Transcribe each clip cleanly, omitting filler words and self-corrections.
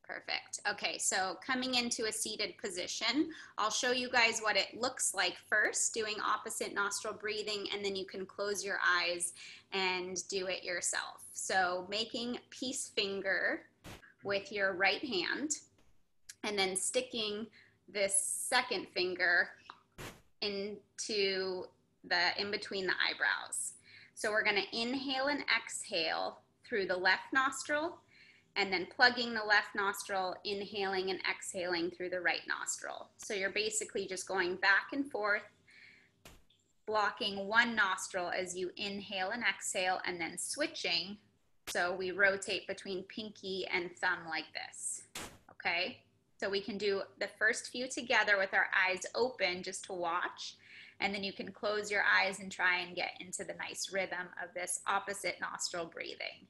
Perfect. Okay, so coming into a seated position, I'll show you guys what it looks like first, doing opposite nostril breathing, and then you can close your eyes and do it yourself. So making peace finger with your right hand, and then sticking this second finger into in between the eyebrows. So we're gonna inhale and exhale through the left nostril, and then plugging the left nostril, inhaling and exhaling through the right nostril. So you're basically just going back and forth, blocking one nostril as you inhale and exhale, and then switching. So we rotate between pinky and thumb like this, okay? So we can do the first few together with our eyes open just to watch, and then you can close your eyes and try and get into the nice rhythm of this opposite nostril breathing.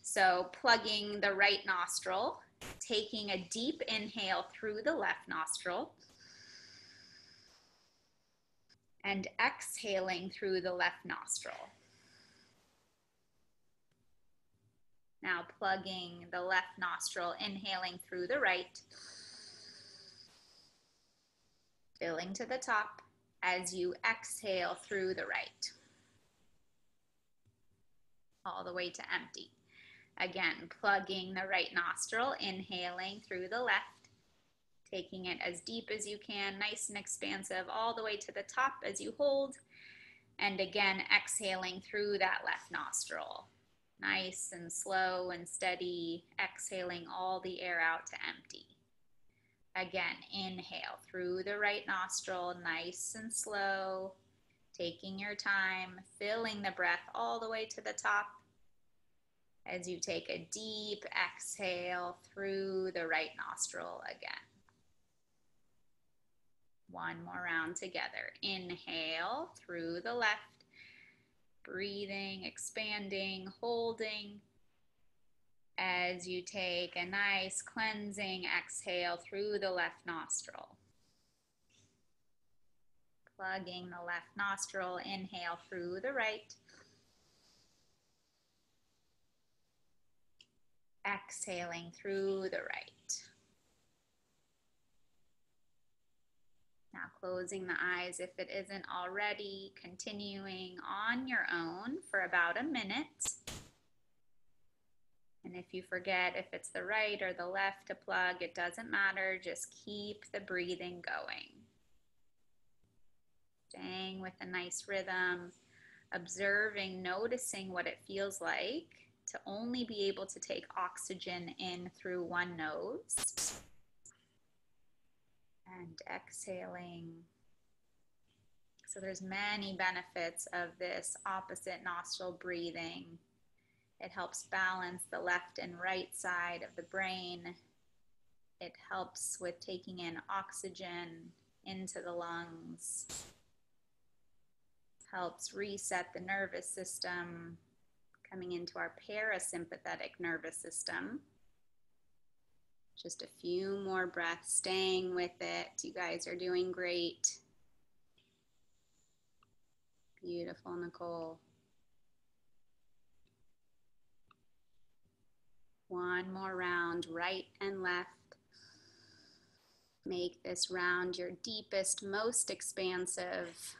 So plugging the right nostril, taking a deep inhale through the left nostril, and exhaling through the left nostril. Now plugging the left nostril, inhaling through the right, filling to the top as you exhale through the right, all the way to empty. Again, plugging the right nostril, inhaling through the left, taking it as deep as you can, nice and expansive, all the way to the top as you hold. And again, exhaling through that left nostril. Nice and slow and steady, exhaling all the air out to empty. Again, inhale through the right nostril, nice and slow, taking your time, filling the breath all the way to the top as you take a deep exhale through the right nostril again. One more round together. Inhale through the left, breathing, expanding, holding as you take a nice cleansing exhale through the left nostril. Plugging the left nostril, inhale through the right. Exhaling through the right. Now closing the eyes if it isn't already, continuing on your own for about a minute. And if you forget if it's the right or the left to plug, it doesn't matter, just keep the breathing going. Staying with a nice rhythm, observing, noticing what it feels like to only be able to take oxygen in through one nose. And exhaling. So there's many benefits of this opposite nostril breathing. It helps balance the left and right side of the brain. It helps with taking in oxygen into the lungs. Helps reset the nervous system, coming into our parasympathetic nervous system. Just a few more breaths, staying with it. You guys are doing great. Beautiful, Nicole. One more round, right and left. Make this round your deepest, most expansive.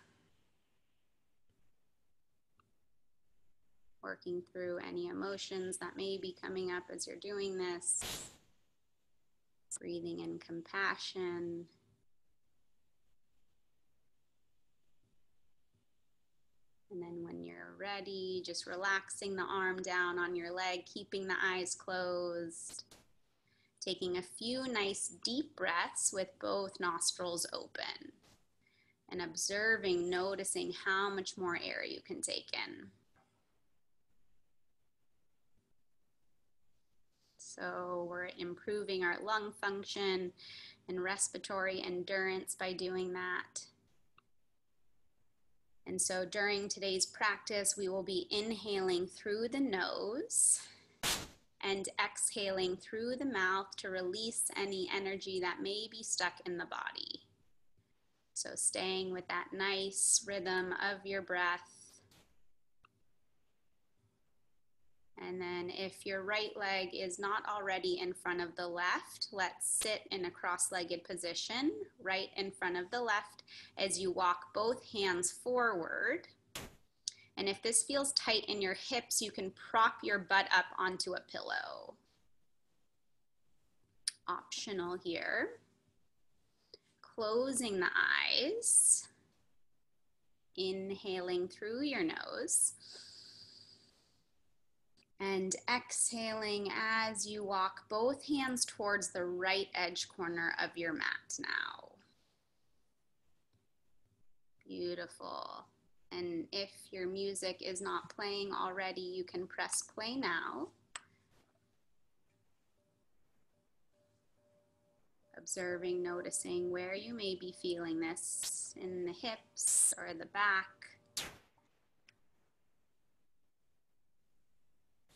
Working through any emotions that may be coming up as you're doing this. Breathing in compassion. And then when you're ready, just relaxing the arm down on your leg, keeping the eyes closed. Taking a few nice deep breaths with both nostrils open. And observing, noticing how much more air you can take in. So we're improving our lung function and respiratory endurance by doing that. And so during today's practice, we will be inhaling through the nose and exhaling through the mouth to release any energy that may be stuck in the body. So staying with that nice rhythm of your breath. And then if your right leg is not already in front of the left, let's sit in a cross-legged position right in front of the left as you walk both hands forward. And if this feels tight in your hips, you can prop your butt up onto a pillow. Optional here. Closing the eyes. Inhaling through your nose. And exhaling as you walk both hands towards the right edge corner of your mat now. Beautiful. And if your music is not playing already, you can press play now. Observing, noticing where you may be feeling this, in the hips or the back.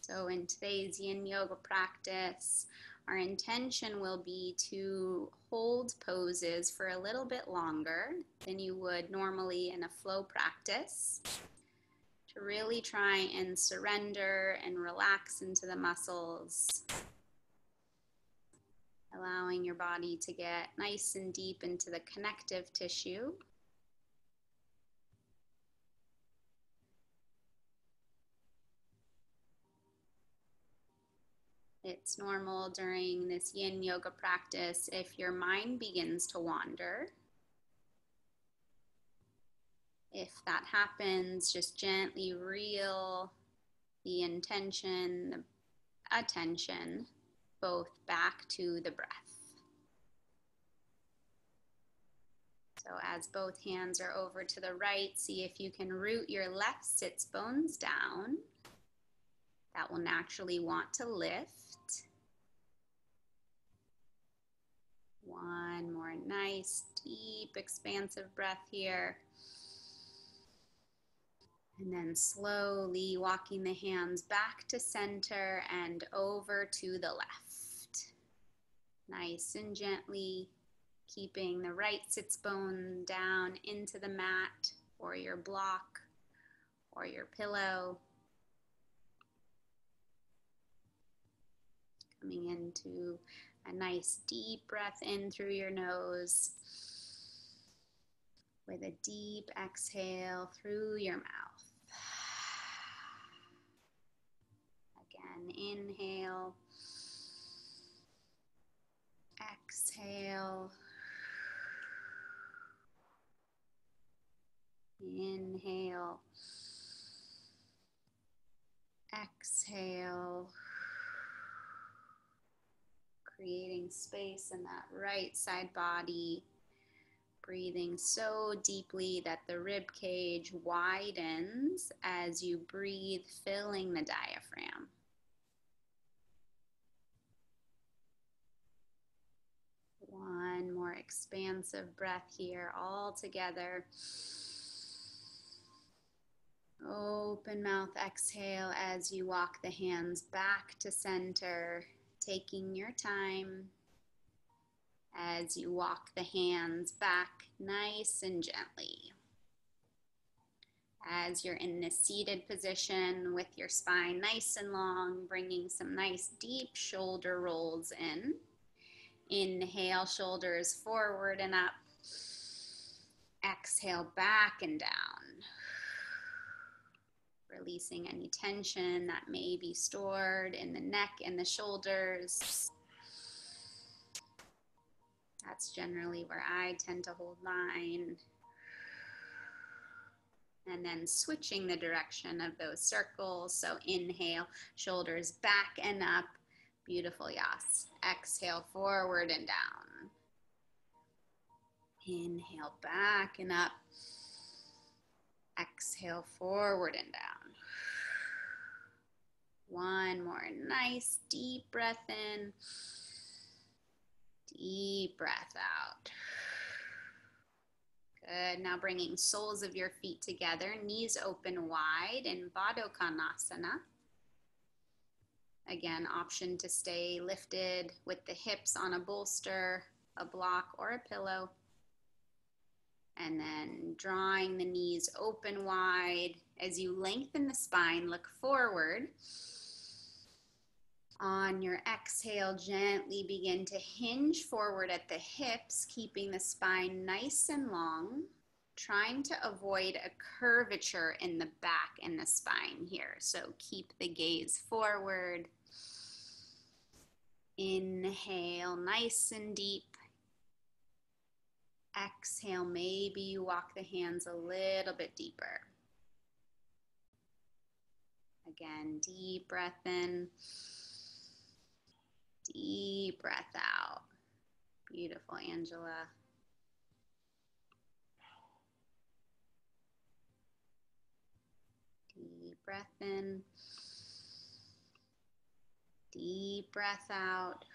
So in today's Yin Yoga practice, our intention will be to hold poses for a little bit longer than you would normally in a flow practice, to really try and surrender and relax into the muscles, allowing your body to get nice and deep into the connective tissue. It's normal during this Yin Yoga practice if your mind begins to wander. If that happens, just gently reel the intention, the attention, both back to the breath. So as both hands are over to the right, see if you can root your left sits bones down. That will naturally want to lift. One more nice, deep, expansive breath here. And then slowly walking the hands back to center and over to the left. Nice and gently, keeping the right sits bone down into the mat or your block or your pillow. Coming into a nice deep breath in through your nose with a deep exhale through your mouth. Again, inhale, exhale, inhale, exhale. Creating space in that right side body, breathing so deeply that the rib cage widens as you breathe, filling the diaphragm. One more expansive breath here, all together. Open mouth exhale as you walk the hands back to center. Taking your time as you walk the hands back nice and gently. As you're in this seated position with your spine nice and long, bringing some nice deep shoulder rolls in. Inhale, shoulders forward and up. Exhale, back and down. Releasing any tension that may be stored in the neck and the shoulders. That's generally where I tend to hold line. And then switching the direction of those circles. So inhale, shoulders back and up. Beautiful, yes. Exhale, forward and down. Inhale, back and up. Exhale, forward and down. One more nice deep breath in, deep breath out. Good, now bringing soles of your feet together, knees open wide in Badokanasana. Again, option to stay lifted with the hips on a bolster, a block, or a pillow. And then drawing the knees open wide as you lengthen the spine, look forward. On your exhale, gently begin to hinge forward at the hips, keeping the spine nice and long, trying to avoid a curvature in the back and the spine here. So keep the gaze forward. Inhale, nice and deep. Exhale, maybe you walk the hands a little bit deeper. Again, deep breath in, deep breath out. Beautiful, Angela. Deep breath in, deep breath out.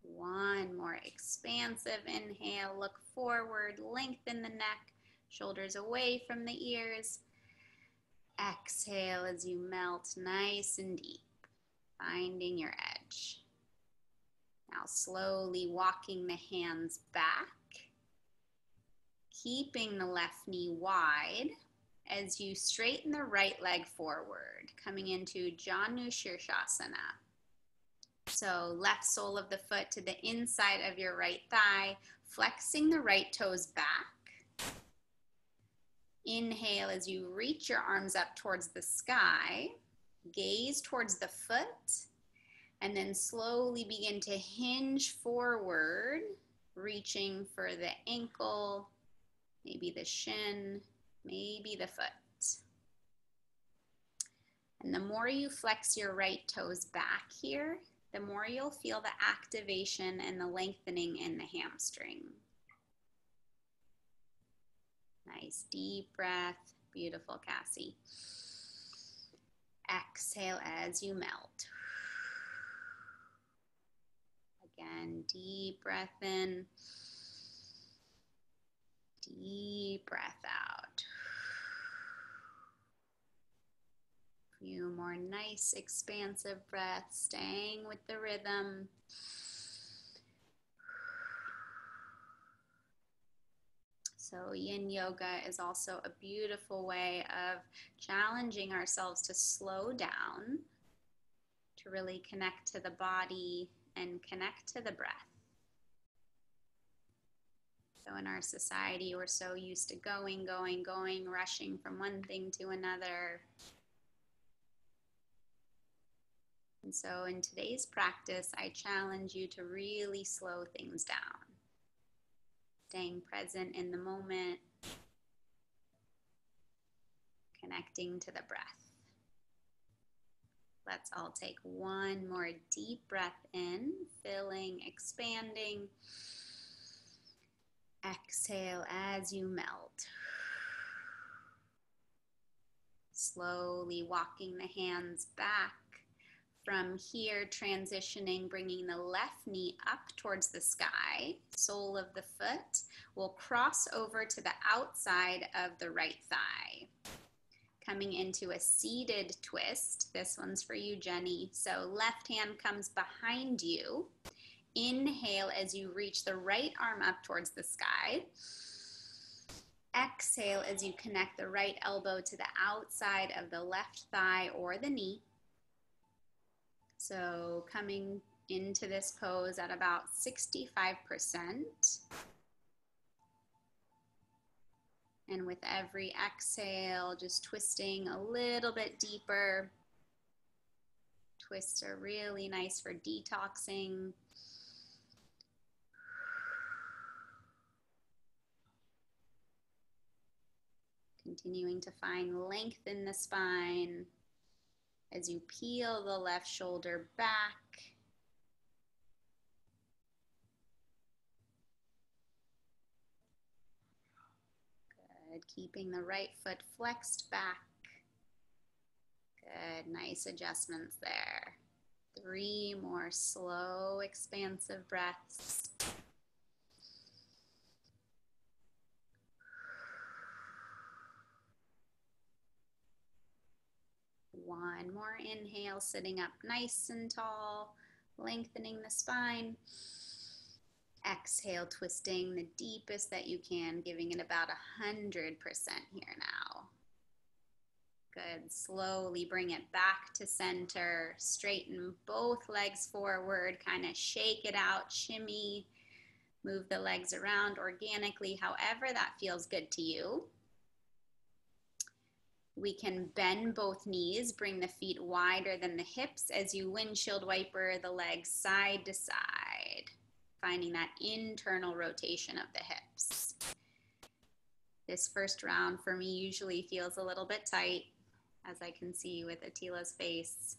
One more expansive inhale, look forward, lengthen the neck, shoulders away from the ears. Exhale as you melt nice and deep, finding your edge. Now slowly walking the hands back, keeping the left knee wide as you straighten the right leg forward, coming into Janusasana. So left sole of the foot to the inside of your right thigh, flexing the right toes back. Inhale as you reach your arms up towards the sky, gaze towards the foot, and then slowly begin to hinge forward, reaching for the ankle, maybe the shin, maybe the foot. And the more you flex your right toes back here, the more you'll feel the activation and the lengthening in the hamstring. Nice deep breath. Beautiful, Cassie. Exhale as you melt. Again, deep breath in. Deep breath out. Few more nice expansive breaths, staying with the rhythm. So Yin Yoga is also a beautiful way of challenging ourselves to slow down, to really connect to the body and connect to the breath. So in our society, we're so used to going, rushing from one thing to another. And so in today's practice, I challenge you to really slow things down. Staying present in the moment, connecting to the breath. Let's all take one more deep breath in, filling, expanding. Exhale as you melt. Slowly walking the hands back. From here, transitioning, bringing the left knee up towards the sky. Sole of the foot will cross over to the outside of the right thigh. Coming into a seated twist. This one's for you, Jenny. So left hand comes behind you. Inhale as you reach the right arm up towards the sky. Exhale as you connect the right elbow to the outside of the left thigh or the knee. So coming into this pose at about 65%. And with every exhale, just twisting a little bit deeper. Twists are really nice for detoxing. Continuing to find length in the spine as you peel the left shoulder back. Good, keeping the right foot flexed back. Good, nice adjustments there. 3 more slow, expansive breaths. One more inhale, sitting up nice and tall, lengthening the spine. Exhale, twisting the deepest that you can, giving it about 100% here now. Good. Slowly bring it back to center. Straighten both legs forward. Kind of shake it out, shimmy. Move the legs around organically, however that feels good to you. We can bend both knees, bring the feet wider than the hips as you windshield wiper the legs side to side, finding that internal rotation of the hips. This first round for me usually feels a little bit tight, as I can see with Atila's face.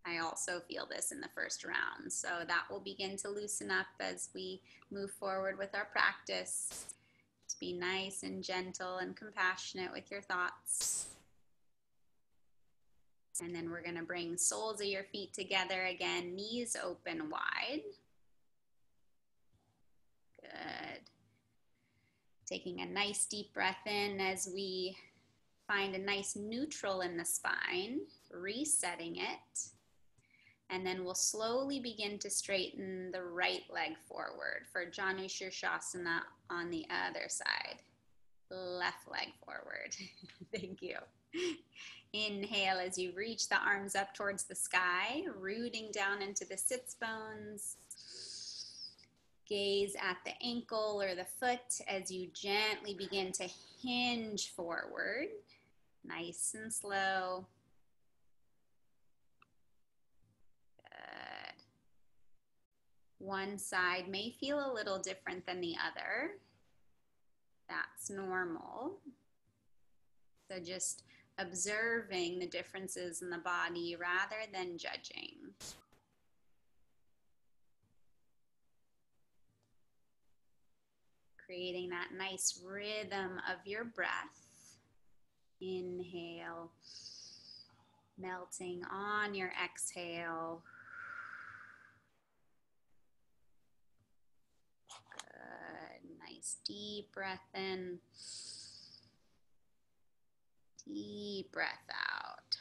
I also feel this in the first round, so that will begin to loosen up as we move forward with our practice. To be nice and gentle and compassionate with your thoughts. And then we're going to bring soles of your feet together again, knees open wide. Good. Taking a nice deep breath in as we find a nice neutral in the spine, resetting it. And then we'll slowly begin to straighten the right leg forward for Janusasana on the other side. Left leg forward. Thank you. Inhale as you reach the arms up towards the sky, rooting down into the sits bones. Gaze at the ankle or the foot as you gently begin to hinge forward. Nice and slow. Good. One side may feel a little different than the other. That's normal. So just observing the differences in the body rather than judging. Creating that nice rhythm of your breath. Inhale, melting on your exhale. Good, nice deep breath in. Deep breath out.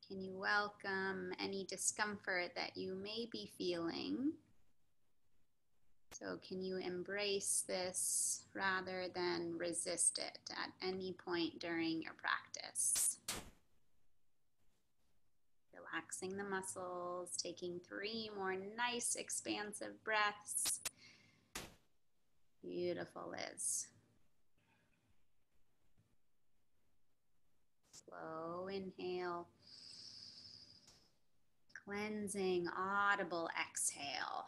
Can you welcome any discomfort that you may be feeling? So can you embrace this rather than resist it at any point during your practice? Relaxing the muscles, taking 3 more nice expansive breaths. Beautiful, Liz. Slow inhale. Cleansing, audible exhale.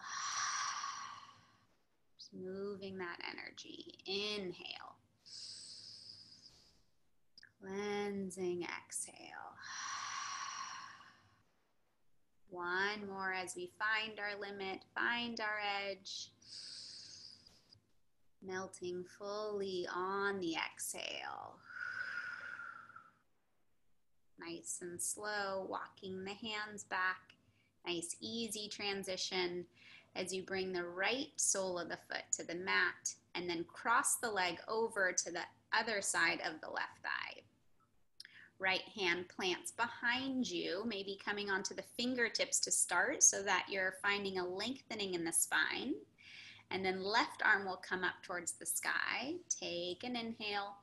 Just moving that energy. Inhale. Cleansing exhale. One more as we find our limit, find our edge. Melting fully on the exhale. Nice and slow, walking the hands back. Nice, easy transition as you bring the right sole of the foot to the mat and then cross the leg over to the other side of the left thigh. Right hand plants behind you, maybe coming onto the fingertips to start so that you're finding a lengthening in the spine. And then left arm will come up towards the sky. Take an inhale.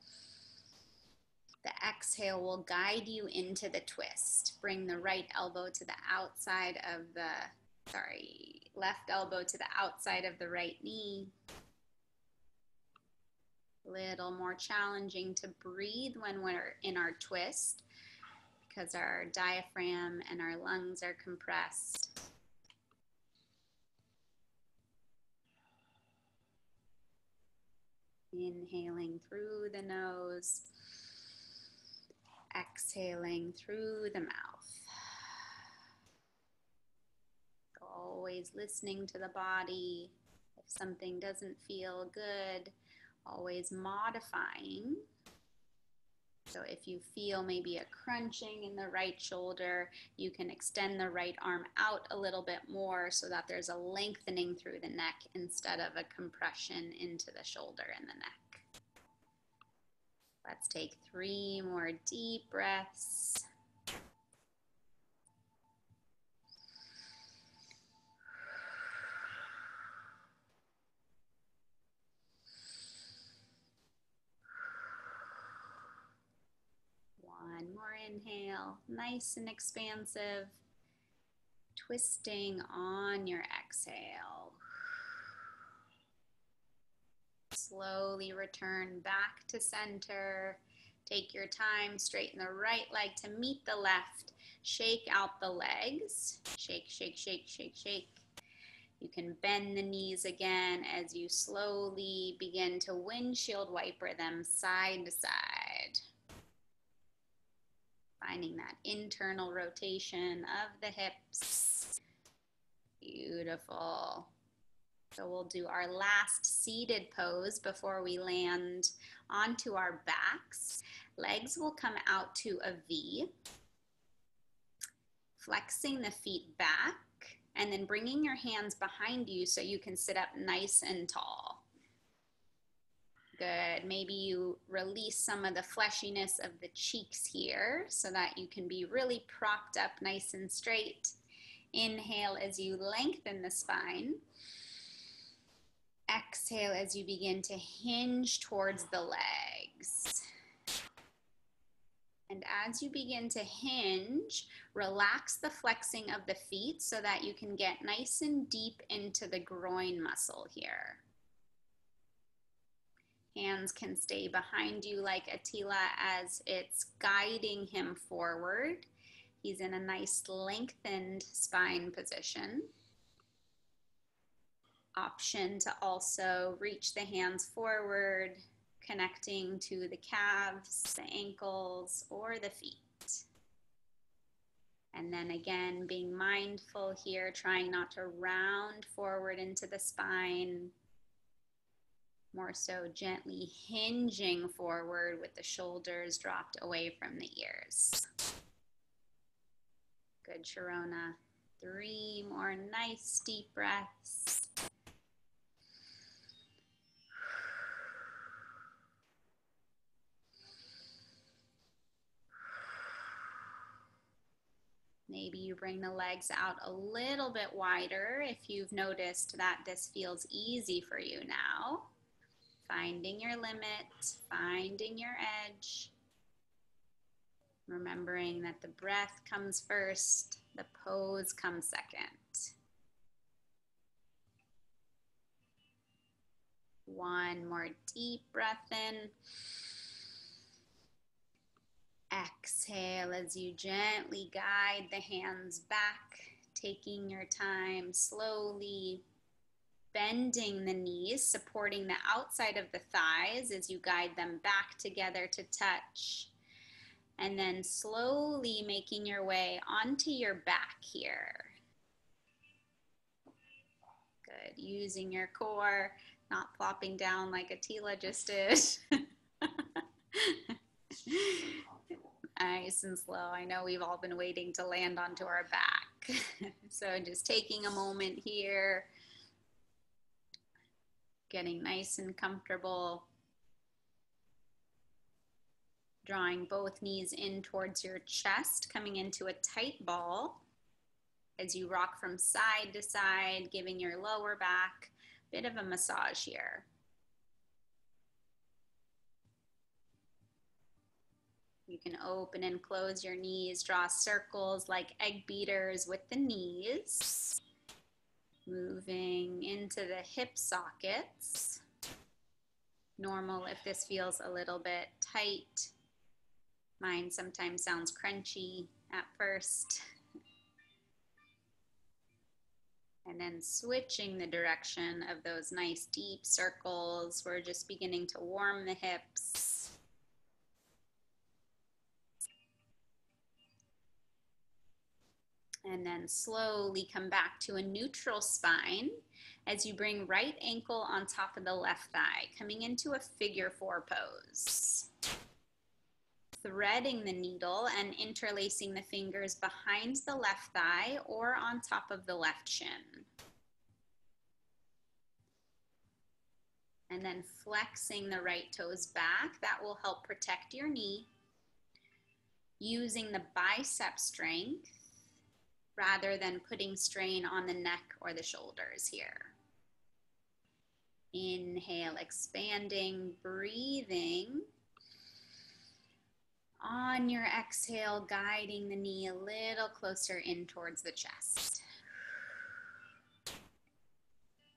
The exhale will guide you into the twist. Bring the right elbow to the outside of the, left elbow to the outside of the right knee. Little more challenging to breathe when we're in our twist because our diaphragm and our lungs are compressed. Inhaling through the nose, exhaling through the mouth. Always listening to the body. If something doesn't feel good, always modifying. So if you feel maybe a crunching in the right shoulder, you can extend the right arm out a little bit more so that there's a lengthening through the neck instead of a compression into the shoulder and the neck. Let's take 3 more deep breaths. inhale, nice and expansive. Twisting on your exhale. Slowly return back to center. Take your time, straighten the right leg to meet the left. Shake out the legs. Shake, shake, shake, shake, shake. You can bend the knees again as you slowly begin to windshield wiper them side to side. Finding that internal rotation of the hips. Beautiful. So we'll do our last seated pose before we land onto our backs. Legs will come out to a V. Flexing the feet back and then bringing your hands behind you so you can sit up nice and tall. Good. Maybe you release some of the fleshiness of the cheeks here so that you can be really propped up nice and straight. Inhale as you lengthen the spine. Exhale as you begin to hinge towards the legs. And as you begin to hinge, relax the flexing of the feet so that you can get nice and deep into the groin muscle here. Hands can stay behind you like Attila as it's guiding him forward. He's in a nice lengthened spine position. Option to also reach the hands forward, connecting to the calves, the ankles, or the feet. And then again, being mindful here, trying not to round forward into the spine. More so gently hinging forward with the shoulders dropped away from the ears. Good, Sharona. 3 more nice deep breaths. Maybe you bring the legs out a little bit wider if you've noticed that this feels easy for you now. Finding your limit, finding your edge. Remembering that the breath comes first, the pose comes second. 1 more deep breath in. Exhale as you gently guide the hands back, taking your time slowly, bending the knees, supporting the outside of the thighs as you guide them back together to touch. And then slowly making your way onto your back here. Good, using your core, not flopping down like Attila just did. Nice and slow. I know we've all been waiting to land onto our back. So just taking a moment here, getting nice and comfortable, drawing both knees in towards your chest, coming into a tight ball as you rock from side to side, giving your lower back a bit of a massage here. You can open and close your knees, draw circles like egg beaters with the knees. Moving into the hip sockets. Normal if this feels a little bit tight. Mine sometimes sounds crunchy at first. And then switching the direction of those nice deep circles. We're just beginning to warm the hips. And then slowly come back to a neutral spine as you bring right ankle on top of the left thigh, coming into a figure 4 pose. Threading the needle and interlacing the fingers behind the left thigh or on top of the left shin. And then flexing the right toes back. That will help protect your knee. Using the bicep strength rather than putting strain on the neck or the shoulders here. Inhale, expanding, breathing On your exhale, guiding the knee a little closer in towards the chest.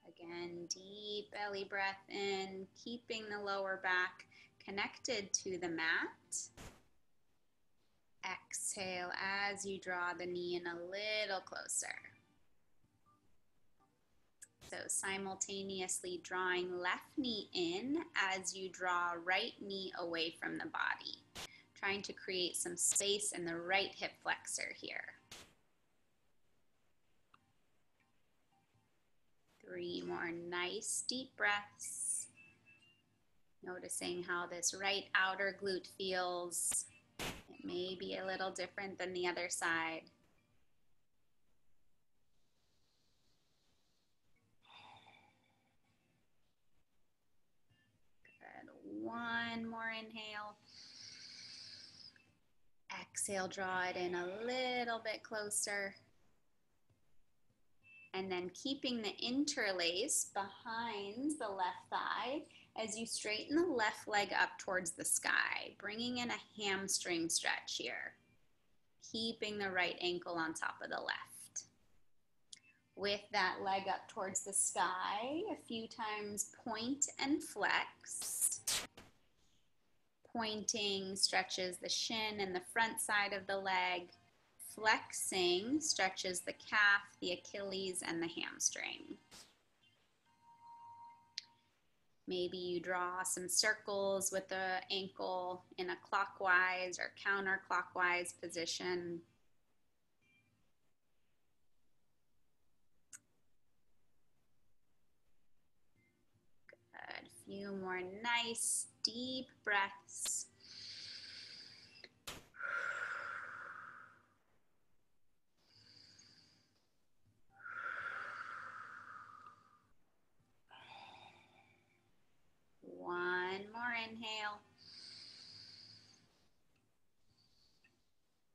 Again, deep belly breath in, keeping the lower back connected to the mat. Exhale as you draw the knee in a little closer. So simultaneously drawing left knee in as you draw right knee away from the body. Trying to create some space in the right hip flexor here. 3 more nice deep breaths. Noticing how this right outer glute feels. It may be a little different than the other side. Good. 1 more inhale. Exhale, draw it in a little bit closer. And then keeping the interlace behind the left thigh as you straighten the left leg up towards the sky, bringing in a hamstring stretch here. Keeping the right ankle on top of the left. With that leg up towards the sky, a few times point and flex. Pointing stretches the shin and the front side of the leg. Flexing stretches the calf, the Achilles, and the hamstring. Maybe you draw some circles with the ankle in a clockwise or counterclockwise position. Good. A few more nice deep breaths. One more inhale.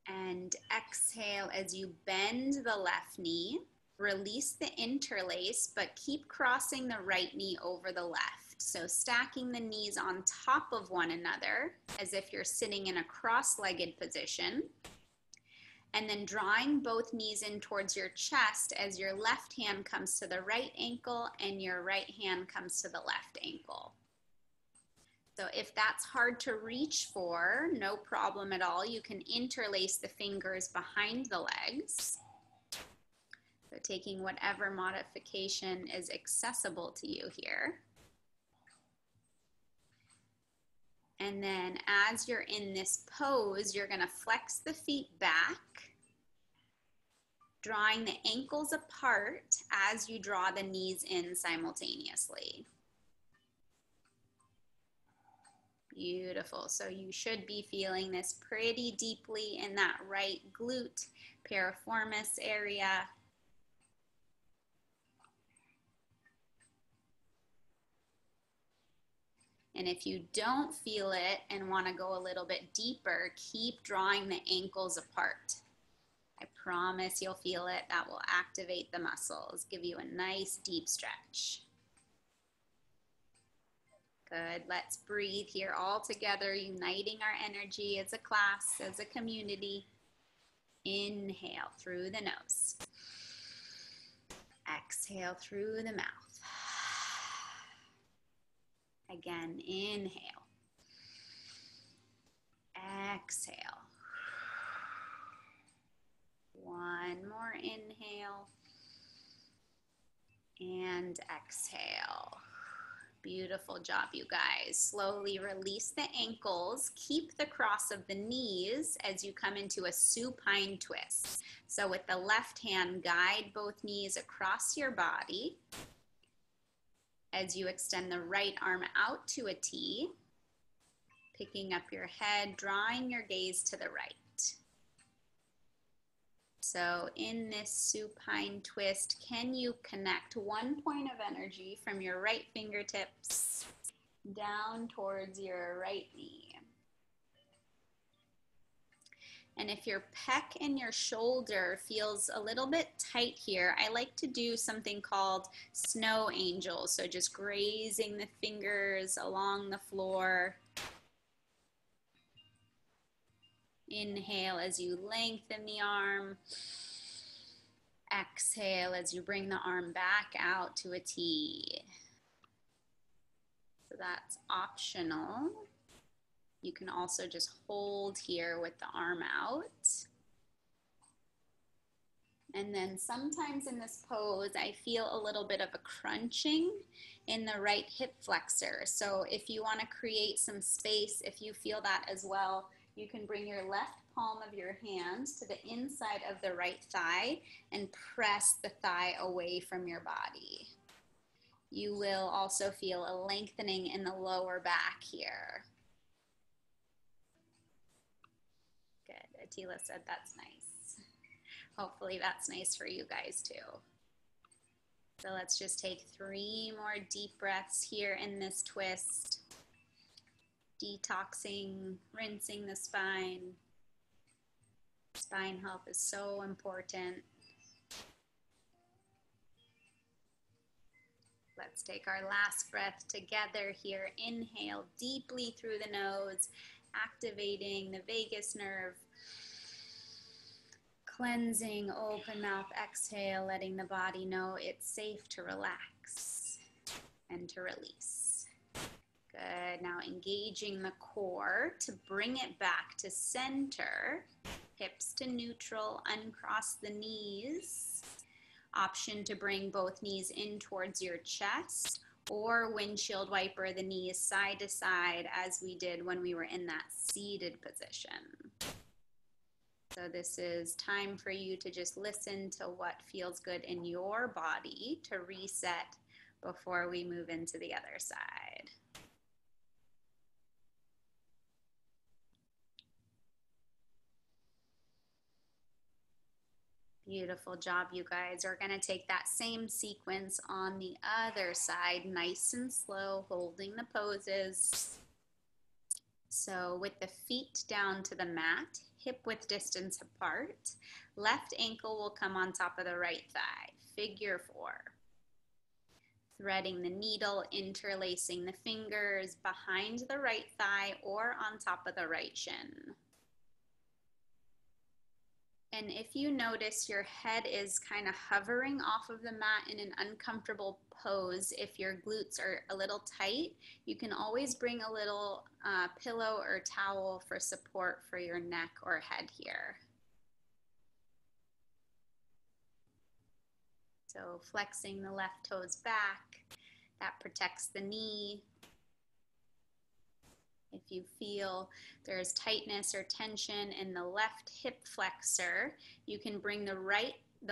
And exhale as you bend the left knee. Release the interlace, but keep crossing the right knee over the left. So stacking the knees on top of one another as if you're sitting in a cross-legged position. And then drawing both knees in towards your chest as your left hand comes to the right ankle and your right hand comes to the left ankle. So if that's hard to reach for, no problem at all. You can interlace the fingers behind the legs. So taking whatever modification is accessible to you here. And then as you're in this pose, you're going to flex the feet back, drawing the ankles apart as you draw the knees in simultaneously. Beautiful. So you should be feeling this pretty deeply in that right glute piriformis area. And if you don't feel it and want to go a little bit deeper, keep drawing the ankles apart. I promise you'll feel it. That will activate the muscles, give you a nice deep stretch. Good. Let's breathe here all together, uniting our energy as a class, as a community. Inhale through the nose. Exhale through the mouth. Again, inhale. Exhale. One more inhale. And exhale. Beautiful job, you guys. Slowly release the ankles. Keep the cross of the knees as you come into a supine twist. So with the left hand, guide both knees across your body as you extend the right arm out to a T, picking up your head, drawing your gaze to the right. So in this supine twist, can you connect one point of energy from your right fingertips down towards your right knee? And if your pec and your shoulder feels a little bit tight here, I like to do something called snow angel. So just grazing the fingers along the floor. Inhale as you lengthen the arm. Exhale as you bring the arm back out to a T. So that's optional. You can also just hold here with the arm out. And then sometimes in this pose, I feel a little bit of a crunching in the right hip flexor. So if you want to create some space, if you feel that as well, you can bring your left palm of your hand to the inside of the right thigh and press the thigh away from your body. You will also feel a lengthening in the lower back here. Good. Atila said that's nice. Hopefully that's nice for you guys too. So let's just take 3 more deep breaths here in this twist. Detoxing, rinsing the spine. Spine health is so important. Let's take our last breath together here. Inhale deeply through the nose, activating the vagus nerve. Cleansing, open mouth, exhale, letting the body know it's safe to relax and to release. Good. Now engaging the core to bring it back to center. Hips to neutral, uncross the knees. Option to bring both knees in towards your chest, or windshield wiper the knees side to side as we did when we were in that seated position. So this is time for you to just listen to what feels good in your body to reset before we move into the other side. Beautiful job, you guys. We're going to take that same sequence on the other side, nice and slow, holding the poses. So with the feet down to the mat, hip width distance apart, left ankle will come on top of the right thigh, figure 4. Threading the needle, interlacing the fingers behind the right thigh or on top of the right shin. And if you notice your head is kind of hovering off of the mat in an uncomfortable pose, if your glutes are a little tight, you can always bring a little pillow or towel for support for your neck or head here. So flexing the left toes back, that protects the knee. If you feel there's tightness or tension in the left hip flexor, you can bring the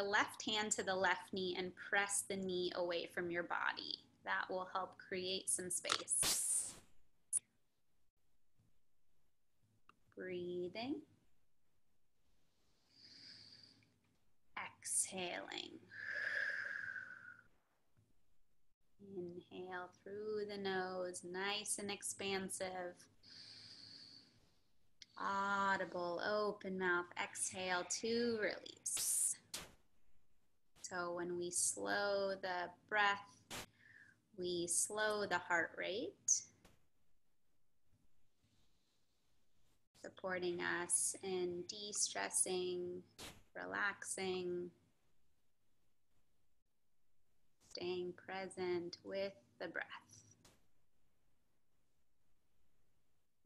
left hand to the left knee and press the knee away from your body. That will help create some space. Breathing. Exhaling. Inhale through the nose, nice and expansive. Audible, open mouth, exhale to release. So when we slow the breath, we slow the heart rate, supporting us in de-stressing, relaxing, staying present with the breath.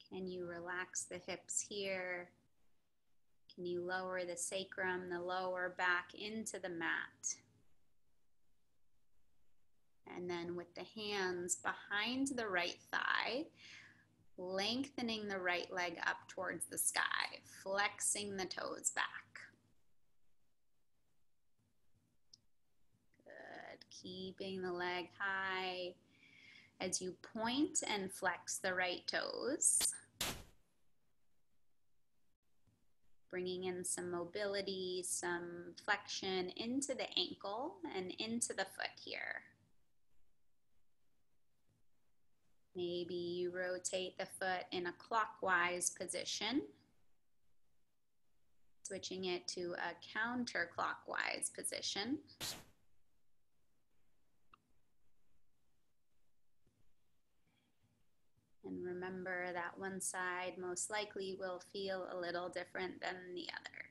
Can you relax the hips here? Can you lower the sacrum, the lower back into the mat? And then with the hands behind the right thigh, lengthening the right leg up towards the sky, flexing the toes back. Keeping the leg high as you point and flex the right toes. Bringing in some mobility, some flexion into the ankle and into the foot here. Maybe you rotate the foot in a clockwise position, switching it to a counterclockwise position. And remember that one side most likely will feel a little different than the other.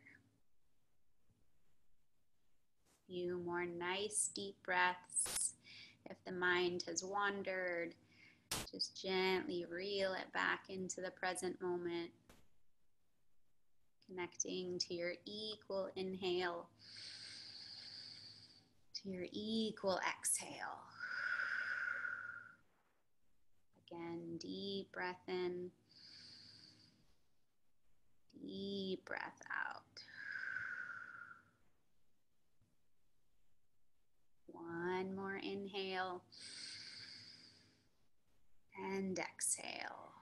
Few more nice deep breaths. If the mind has wandered, just gently reel it back into the present moment, connecting to your equal inhale, to your equal exhale. Again, deep breath in, deep breath out. One more inhale and exhale.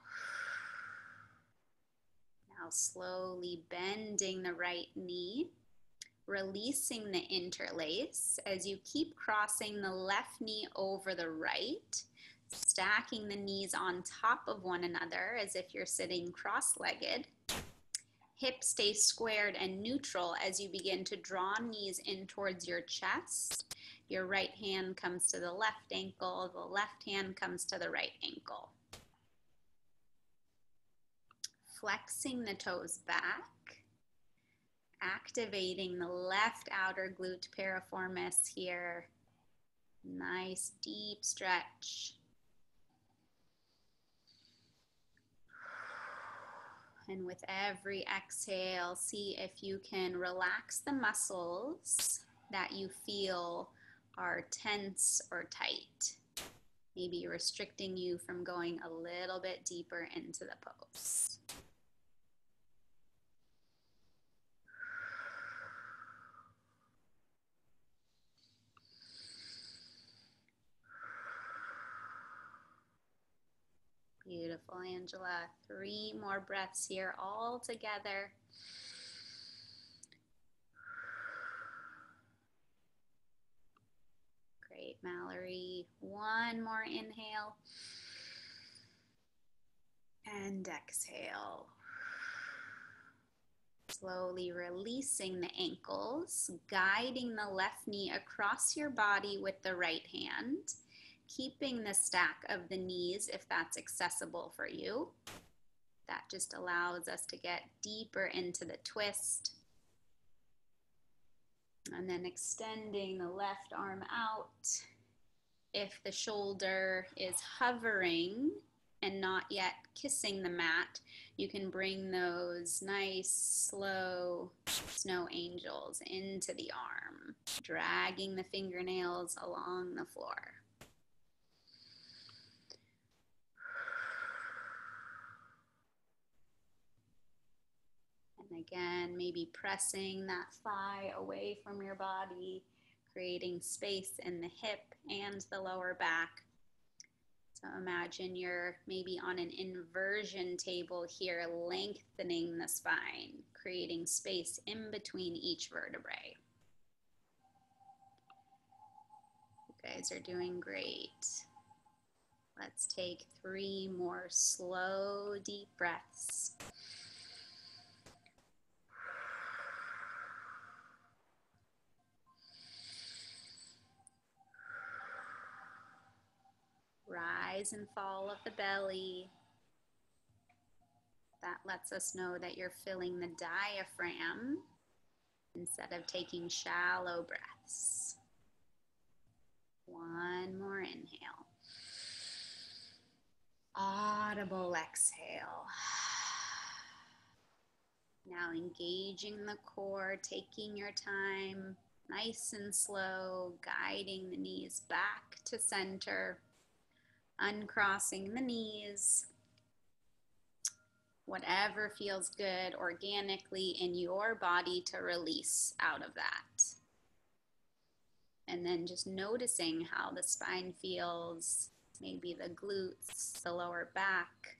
Now slowly bending the right knee, releasing the interlace as you keep crossing the left knee over the right, stacking the knees on top of one another as if you're sitting cross-legged. Hips stay squared and neutral as you begin to draw knees in towards your chest. Your right hand comes to the left ankle, the left hand comes to the right ankle. Flexing the toes back, activating the left outer glute piriformis here. Nice deep stretch. And with every exhale, see if you can relax the muscles that you feel are tense or tight, maybe restricting you from going a little bit deeper into the pose. Beautiful, Angela. 3 more breaths here all together. Great, Mallory. 1 more inhale. And exhale. Slowly releasing the ankles, guiding the left knee across your body with the right hand, keeping the stack of the knees if that's accessible for you. That just allows us to get deeper into the twist. And then extending the left arm out. If the shoulder is hovering and not yet kissing the mat, you can bring those nice, slow snow angels into the arm, dragging the fingernails along the floor. And again, maybe pressing that thigh away from your body, creating space in the hip and the lower back. So imagine you're maybe on an inversion table here, lengthening the spine, creating space in between each vertebrae. You guys are doing great. Let's take 3 more slow, deep breaths. Rise and fall of the belly. That lets us know that you're filling the diaphragm instead of taking shallow breaths. 1 more inhale. Audible exhale. Now engaging the core, taking your time, nice and slow, guiding the knees back to center, uncrossing the knees. Whatever feels good organically in your body to release out of that. And then just noticing how the spine feels, maybe the glutes, the lower back,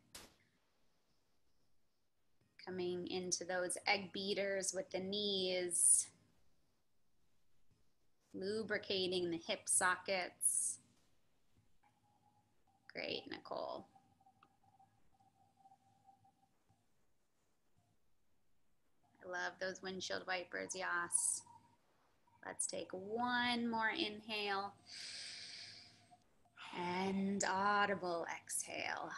coming into those egg beaters with the knees, lubricating the hip sockets. Great, Nicole. I love those windshield wipers, Yas. Let's take 1 more inhale and audible exhale.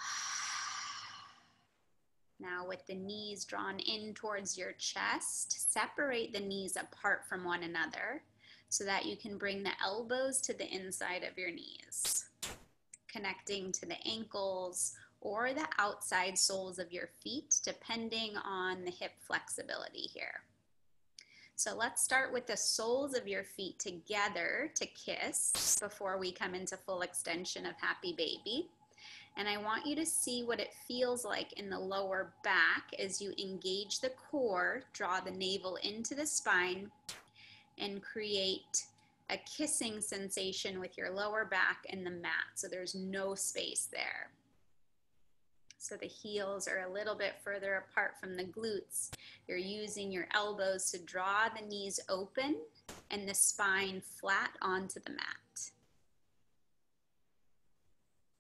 Now with the knees drawn in towards your chest, separate the knees apart from one another so that you can bring the elbows to the inside of your knees, connecting to the ankles or the outside soles of your feet, depending on the hip flexibility here. So let's start with the soles of your feet together to kiss before we come into full extension of Happy Baby. And I want you to see what it feels like in the lower back as you engage the core, draw the navel into the spine, and create a kissing sensation with your lower back and the mat, so there's no space there. So the heels are a little bit further apart from the glutes. You're using your elbows to draw the knees open and the spine flat onto the mat.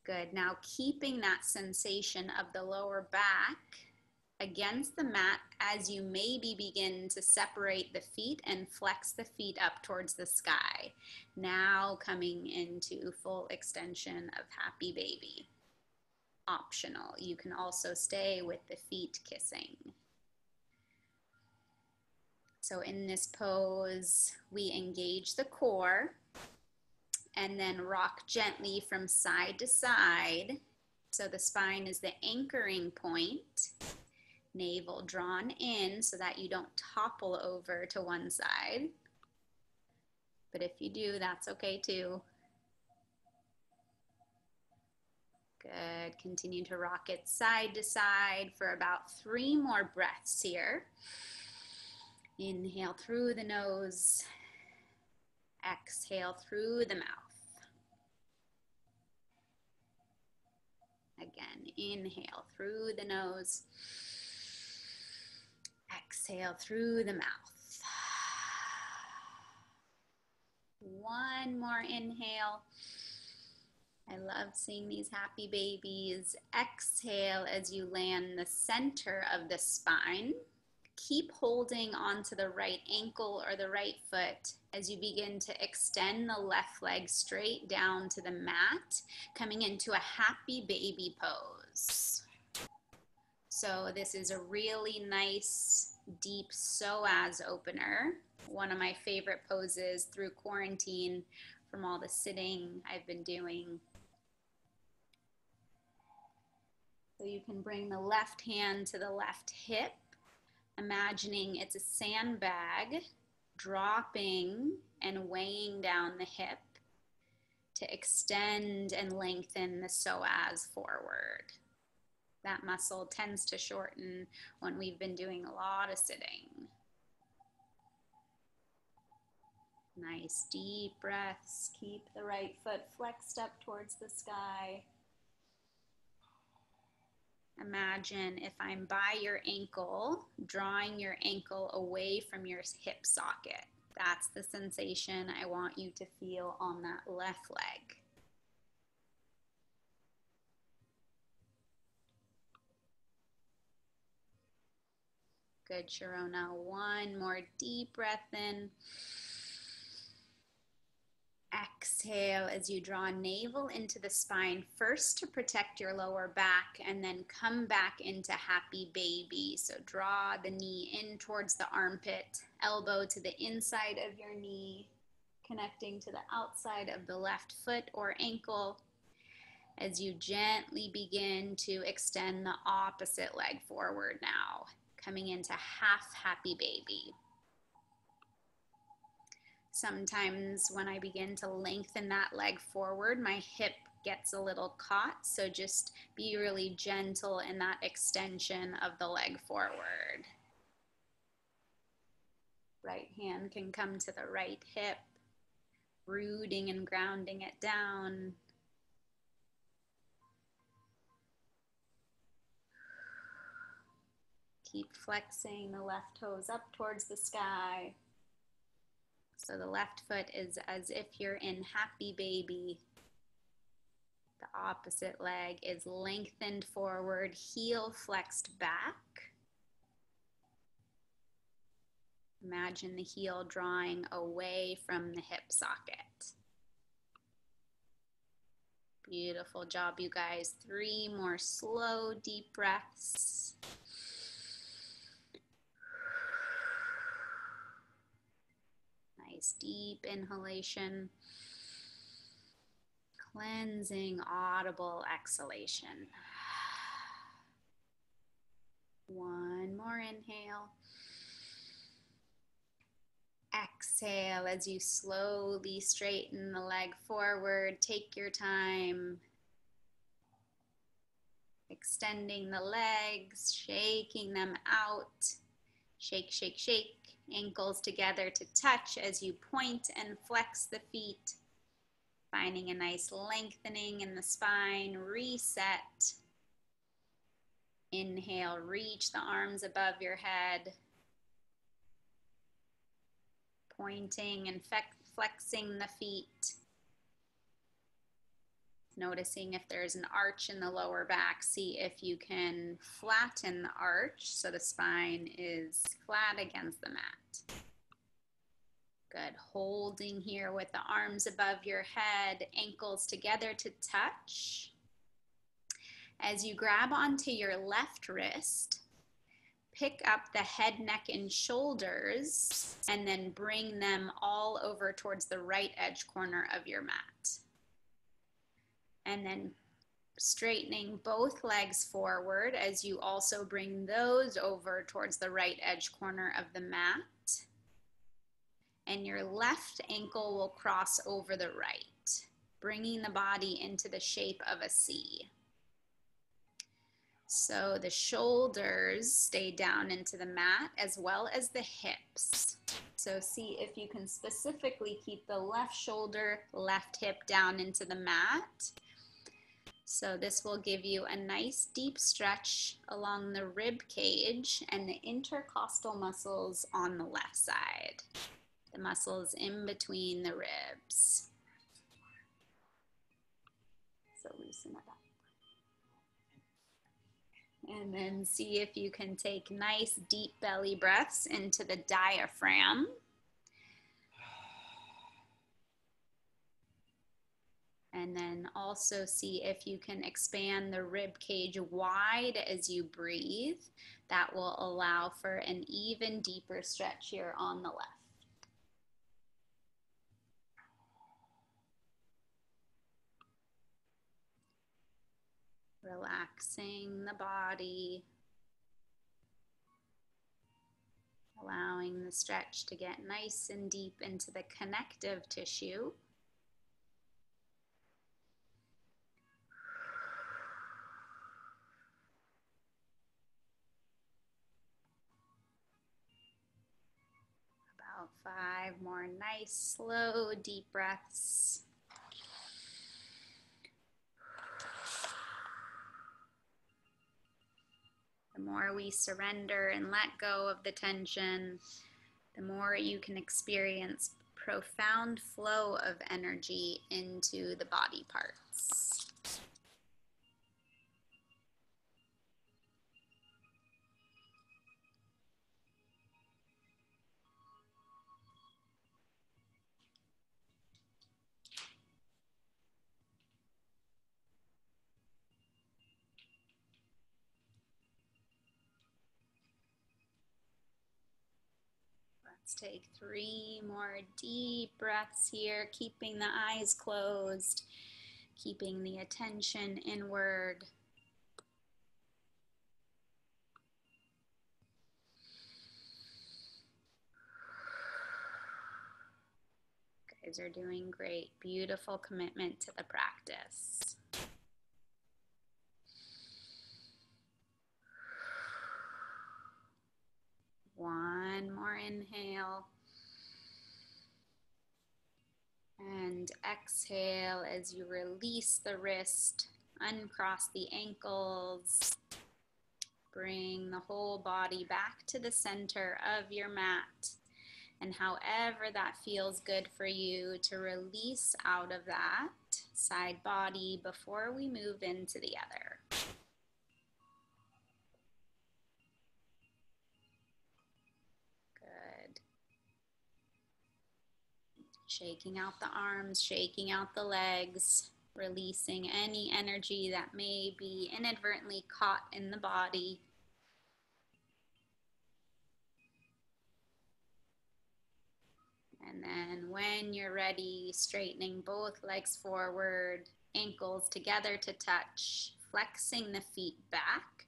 Good. Now keeping that sensation of the lower back against the mat as you maybe begin to separate the feet and flex the feet up towards the sky. Now coming into full extension of Happy Baby. Optional. You can also stay with the feet kissing. So in this pose, we engage the core and then rock gently from side to side. So the spine is the anchoring point. Navel drawn in so that you don't topple over to one side. But if you do, that's okay too. Good. Continue to rock it side to side for about 3 more breaths here. Inhale through the nose. Exhale through the mouth. Again, inhale through the nose. Exhale through the mouth. One more inhale. I love seeing these happy babies. Exhale as you land the center of the spine. Keep holding onto the right ankle or the right foot as you begin to extend the left leg straight down to the mat, coming into a happy baby pose. So this is a really nice, deep psoas opener. One of my favorite poses through quarantine from all the sitting I've been doing. So you can bring the left hand to the left hip, imagining it's a sandbag, dropping and weighing down the hip to extend and lengthen the psoas forward. That muscle tends to shorten when we've been doing a lot of sitting. Nice deep breaths. Keep the right foot flexed up towards the sky. Imagine if I'm by your ankle, drawing your ankle away from your hip socket. That's the sensation I want you to feel on that left leg. Good, Sharona. One more deep breath in. Exhale as you draw navel into the spine, first to protect your lower back and then come back into happy baby. So draw the knee in towards the armpit, elbow to the inside of your knee, connecting to the outside of the left foot or ankle as you gently begin to extend the opposite leg forward now, coming into half happy baby. Sometimes when I begin to lengthen that leg forward, my hip gets a little caught, so just be really gentle in that extension of the leg forward. Right hand can come to the right hip, rooting and grounding it down. Keep flexing the left toes up towards the sky. So the left foot is as if you're in happy baby. The opposite leg is lengthened forward, heel flexed back. Imagine the heel drawing away from the hip socket. Beautiful job, you guys. 3 more slow, deep breaths. Nice deep inhalation. Cleansing, audible exhalation. 1 more inhale. Exhale as you slowly straighten the leg forward. Take your time. Extending the legs, shaking them out. Shake, shake, shake. Ankles together to touch as you point and flex the feet. Finding a nice lengthening in the spine. Reset. Inhale, reach the arms above your head. Pointing and flexing the feet. Noticing if there's an arch in the lower back, see if you can flatten the arch so the spine is flat against the mat. Good. Holding here with the arms above your head, ankles together to touch. As you grab onto your left wrist, pick up the head, neck, and shoulders, and then bring them all over towards the right edge corner of your mat. And then straightening both legs forward as you also bring those over towards the right edge corner of the mat. And your left ankle will cross over the right, bringing the body into the shape of a C. So the shoulders stay down into the mat as well as the hips. So see if you can specifically keep the left shoulder, left hip down into the mat. So this will give you a nice deep stretch along the rib cage and the intercostal muscles on the left side. The muscles in between the ribs. So loosen it up. And then see if you can take nice deep belly breaths into the diaphragm. And then also see if you can expand the rib cage wide as you breathe. That will allow for an even deeper stretch here on the left. Relaxing the body. Allowing the stretch to get nice and deep into the connective tissue. About 5 more nice, slow, deep breaths. The more we surrender and let go of the tension, the more you can experience profound flow of energy into the body parts. Let's take 3 more deep breaths here, keeping the eyes closed, keeping the attention inward. You guys are doing great. Beautiful commitment to the practice. One more inhale. And exhale as you release the wrist, uncross the ankles. Bring the whole body back to the center of your mat. And however that feels good for you to release out of that side body before we move into the other. Good. Shaking out the arms, shaking out the legs. releasing any energy that may be inadvertently caught in the body. And then when you're ready, straightening both legs forward, ankles together to touch, flexing the feet back,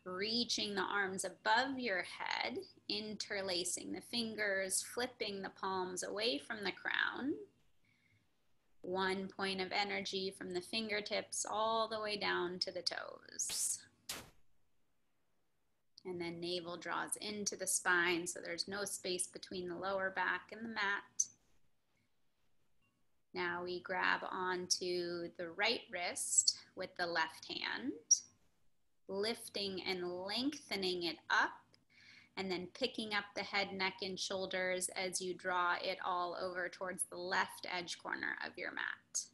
reaching the arms above your head, interlacing the fingers, flipping the palms away from the crown. 1 point of energy from the fingertips all the way down to the toes. And then navel draws into the spine, so there's no space between the lower back and the mat. Now we grab onto the right wrist with the left hand, lifting and lengthening it up, and then picking up the head, neck, and shoulders as you draw it all over towards the left edge corner of your mat.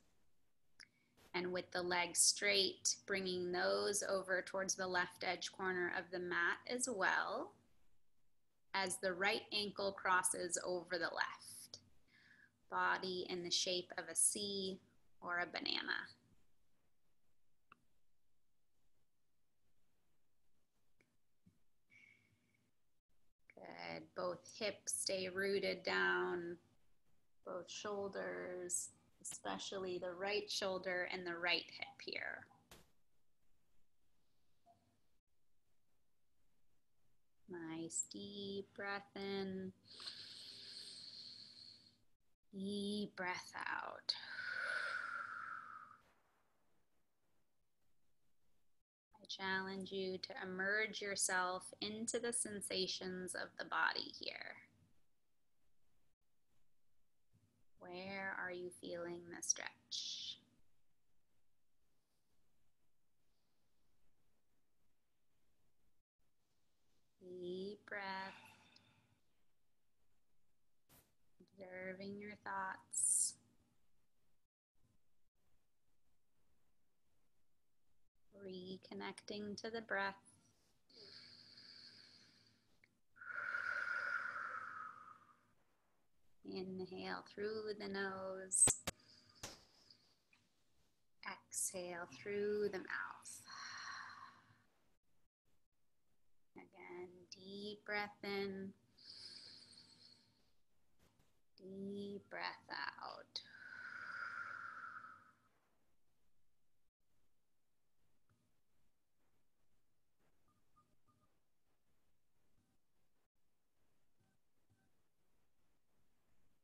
And with the legs straight, bringing those over towards the left edge corner of the mat as well, as the right ankle crosses over the left. Body in the shape of a C or a banana. Good. Both hips stay rooted down, both shoulders, especially the right shoulder and the right hip here. Nice deep breath in, deep breath out. I challenge you to immerse yourself into the sensations of the body here. Where are you feeling the stretch? Deep breath. Observing your thoughts. Reconnecting to the breath. Inhale through the nose. Exhale through the mouth. Again, deep breath in. Deep breath out.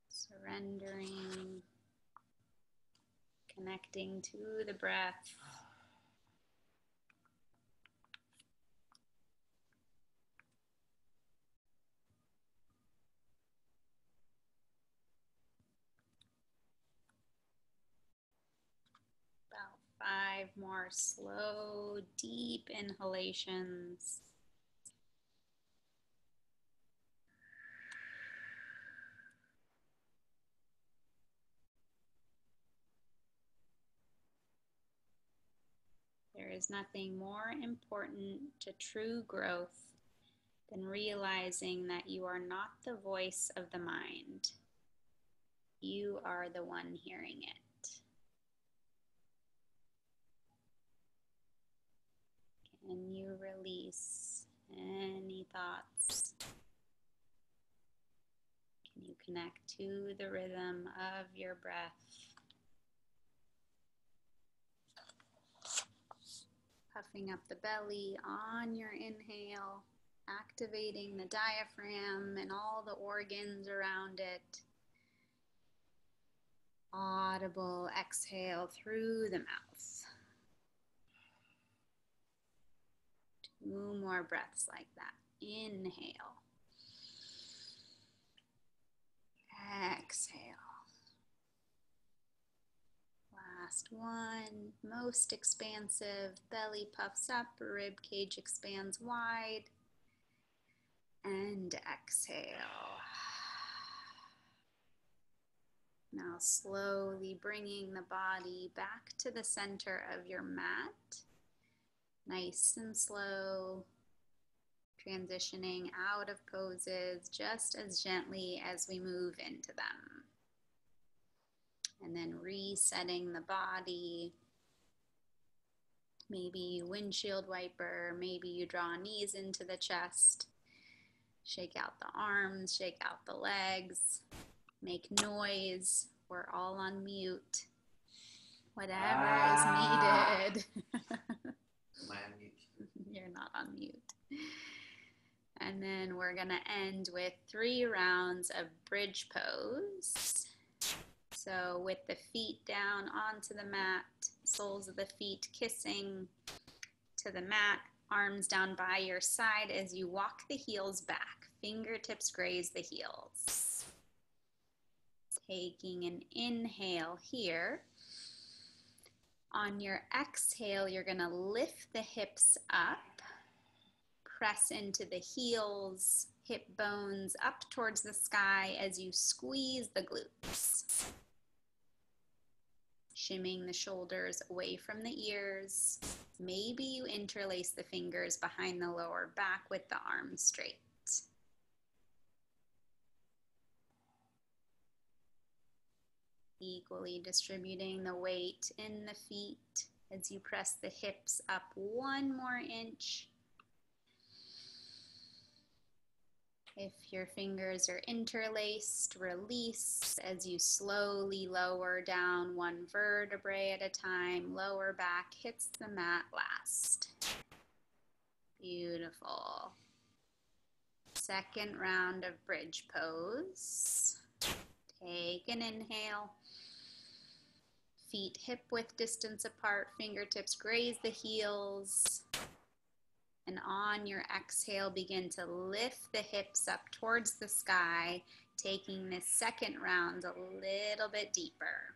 Surrendering, connecting to the breath. About 5 more slow, deep inhalations. There is nothing more important to true growth than realizing that you are not the voice of the mind. You are the one hearing it. Can you release any thoughts? Can you connect to the rhythm of your breath? Puffing up the belly on your inhale, activating the diaphragm and all the organs around it. Audible exhale through the mouth. 2 more breaths like that. Inhale. Exhale. Last one. Most expansive. Belly puffs up, rib cage expands wide. And exhale. Now slowly bringing the body back to the center of your mat. Nice and slow. Transitioning out of poses just as gently as we move into them. And then resetting the body. Maybe windshield wiper, maybe you draw knees into the chest. Shake out the arms, shake out the legs, make noise. We're all on mute. Whatever is needed. Am I on mute? You're not on mute. And then we're gonna end with 3 rounds of bridge pose. So with the feet down onto the mat, soles of the feet kissing to the mat, arms down by your side as you walk the heels back. Fingertips graze the heels. Taking an inhale here. On your exhale, you're gonna lift the hips up. Press into the heels, hip bones up towards the sky as you squeeze the glutes. Shimming the shoulders away from the ears. Maybe you interlace the fingers behind the lower back with the arms straight. Equally distributing the weight in the feet as you press the hips up 1 more inch. If your fingers are interlaced, release as you slowly lower down 1 vertebrae at a time. Lower back hits the mat last. Beautiful. Second round of bridge pose. Take an inhale. Feet hip width distance apart, fingertips graze the heels. And on your exhale, begin to lift the hips up towards the sky, taking this second round a little bit deeper.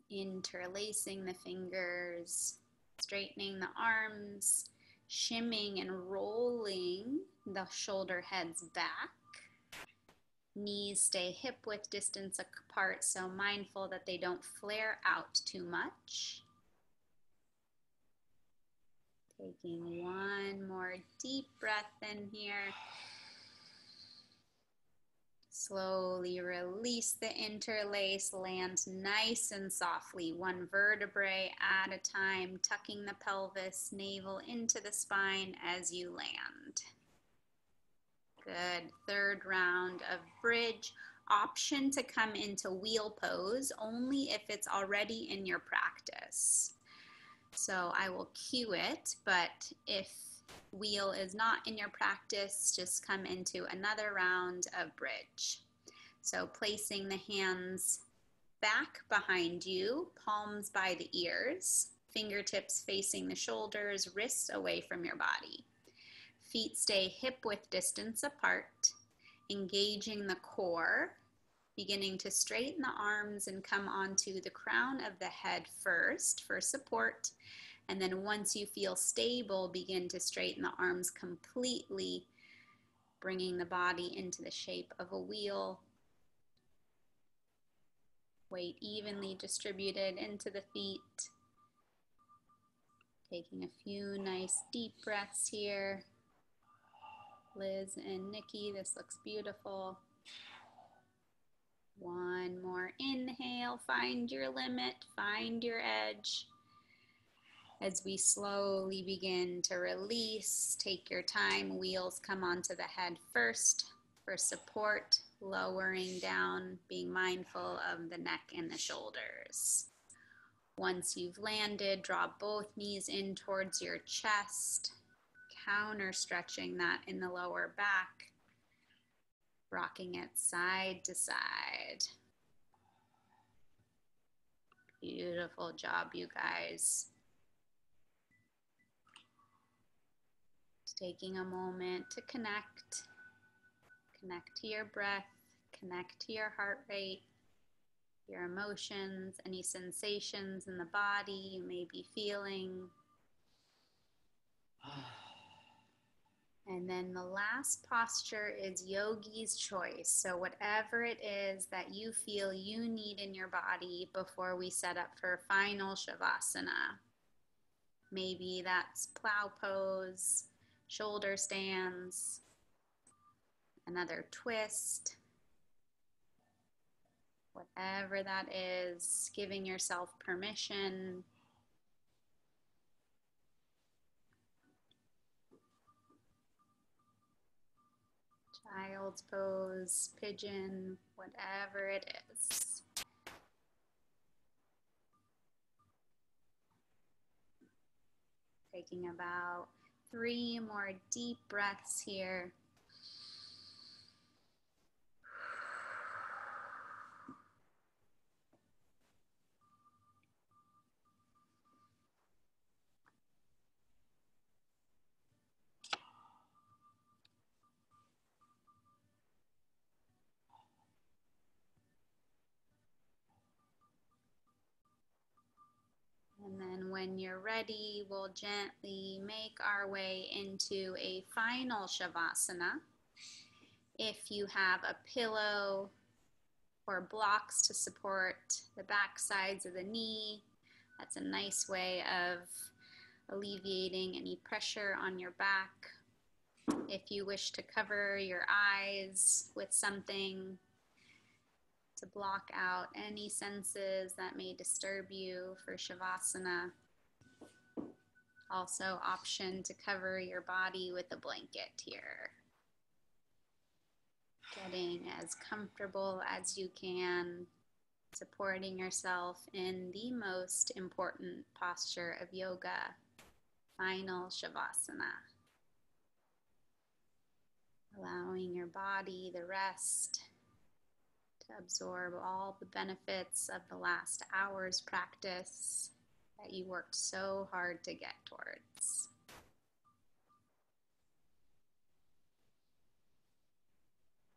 Interlacing the fingers, straightening the arms, shimming and rolling the shoulder heads back. Knees stay hip width distance apart, so mindful that they don't flare out too much. Taking 1 more deep breath in here. Slowly release the interlace, land nice and softly, 1 vertebrae at a time, tucking the pelvis, navel into the spine as you land. Good. Third round of bridge. Option to come into wheel pose only if it's already in your practice. So I will cue it, but if wheel is not in your practice, just come into another round of bridge. So placing the hands back behind you, palms by the ears, fingertips facing the shoulders, wrists away from your body. Feet stay hip width distance apart, engaging the core, beginning to straighten the arms and come onto the crown of the head first for support. And then once you feel stable, begin to straighten the arms completely, bringing the body into the shape of a wheel. Weight evenly distributed into the feet. Taking a few nice deep breaths here. Liz and Nikki, this looks beautiful. 1 more inhale, find your limit, find your edge. As we slowly begin to release, take your time, wheels come onto the head first for support, lowering down, being mindful of the neck and the shoulders. Once you've landed, draw both knees in towards your chest, counter stretching that in the lower back, rocking it side to side. Beautiful job, you guys. Just taking a moment to connect to your breath, connect to your heart rate, your emotions, any sensations in the body you may be feeling. And then the last posture is yogi's choice. So whatever it is that you feel you need in your body before we set up for final Shavasana. Maybe that's plow pose, shoulder stands, another twist. Whatever that is, giving yourself permission. Child's pose, pigeon, whatever it is. Taking about 3 more deep breaths here. And then when you're ready, we'll gently make our way into a final Shavasana. If you have a pillow or blocks to support the back sides of the knee, that's a nice way of alleviating any pressure on your back. If you wish to cover your eyes with something to block out any senses that may disturb you for Shavasana. Also, option to cover your body with a blanket here. Getting as comfortable as you can, supporting yourself in the most important posture of yoga, final Shavasana. Allowing your body the rest to absorb all the benefits of the last hour's practice that you worked so hard to get towards.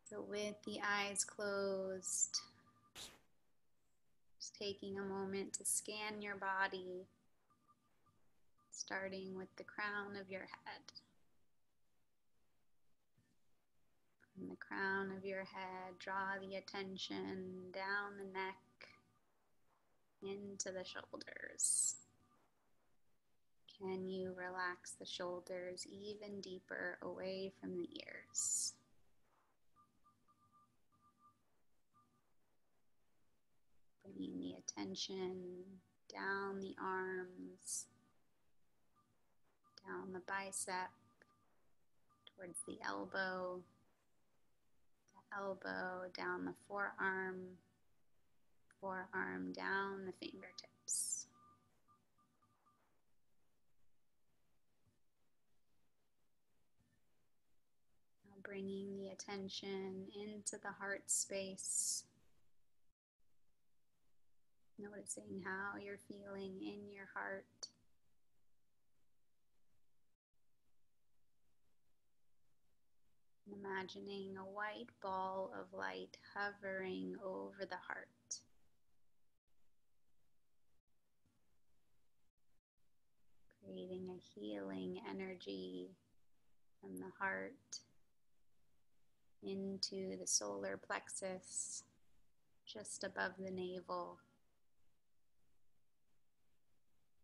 So with the eyes closed, just taking a moment to scan your body, starting with the crown of your head. From the crown of your head, draw the attention down the neck, into the shoulders. Can you relax the shoulders even deeper away from the ears? Bringing the attention down the arms, down the bicep, towards the elbow, down the forearm, forearm down the fingertips. Now bringing the attention into the heart space, noticing how you're feeling in your heart. Imagining a white ball of light hovering over the heart. Creating a healing energy from the heart into the solar plexus, just above the navel.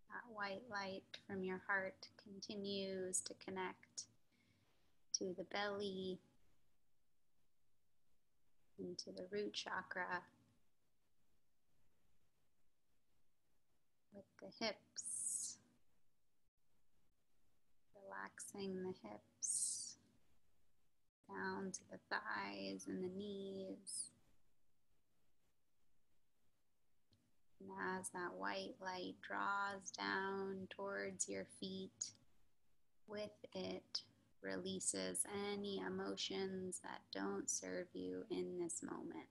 That white light from your heart continues to connect to the belly, into the root chakra, with the hips, relaxing the hips, down to the thighs and the knees. And as that white light draws down towards your feet, with it releases any emotions that don't serve you in this moment.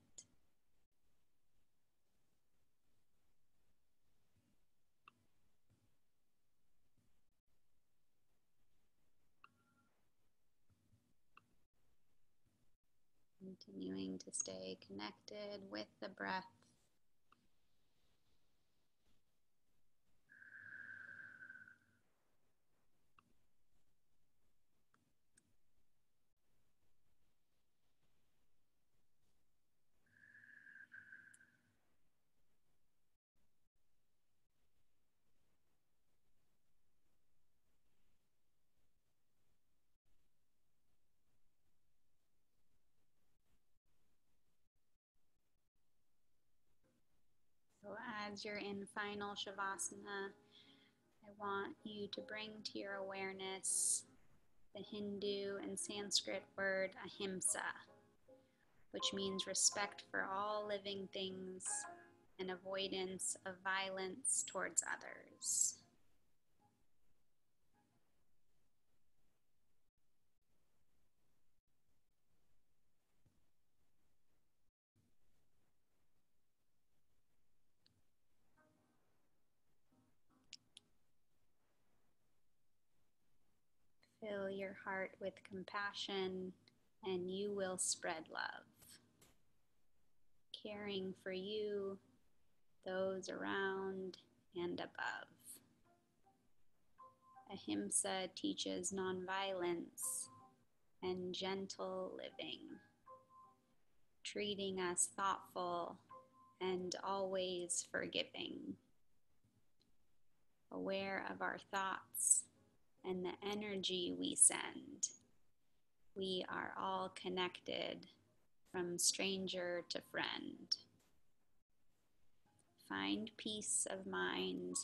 Continuing to stay connected with the breath. As you're in final Shavasana, I want you to bring to your awareness the Hindu and Sanskrit word ahimsa, which means respect for all living things and avoidance of violence towards others. Fill your heart with compassion and you will spread love, caring for you, those around, and above. Ahimsa teaches nonviolence and gentle living, treating us thoughtful and always forgiving, aware of our thoughts and the energy we send. We are all connected from stranger to friend. Find peace of mind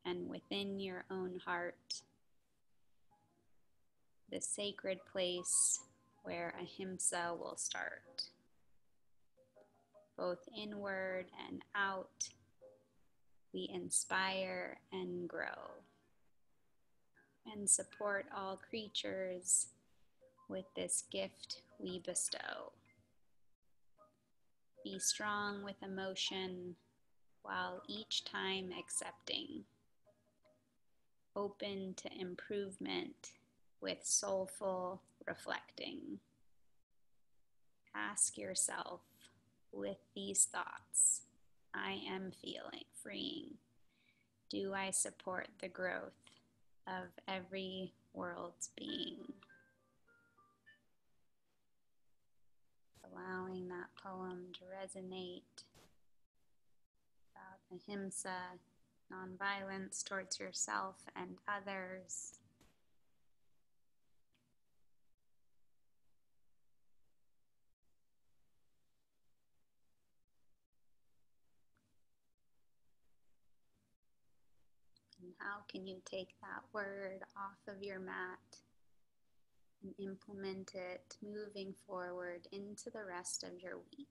and within your own heart, the sacred place where ahimsa will start. Both inward and out, we inspire and grow and support all creatures with this gift we bestow. Be strong with emotion while each time accepting. Open to improvement with soulful reflecting. Ask yourself with these thoughts, I am feeling freeing. Do I support the growth of every world's being? Allowing that poem to resonate about ahimsa, nonviolence towards yourself and others. And how can you take that word off of your mat and implement it moving forward into the rest of your week?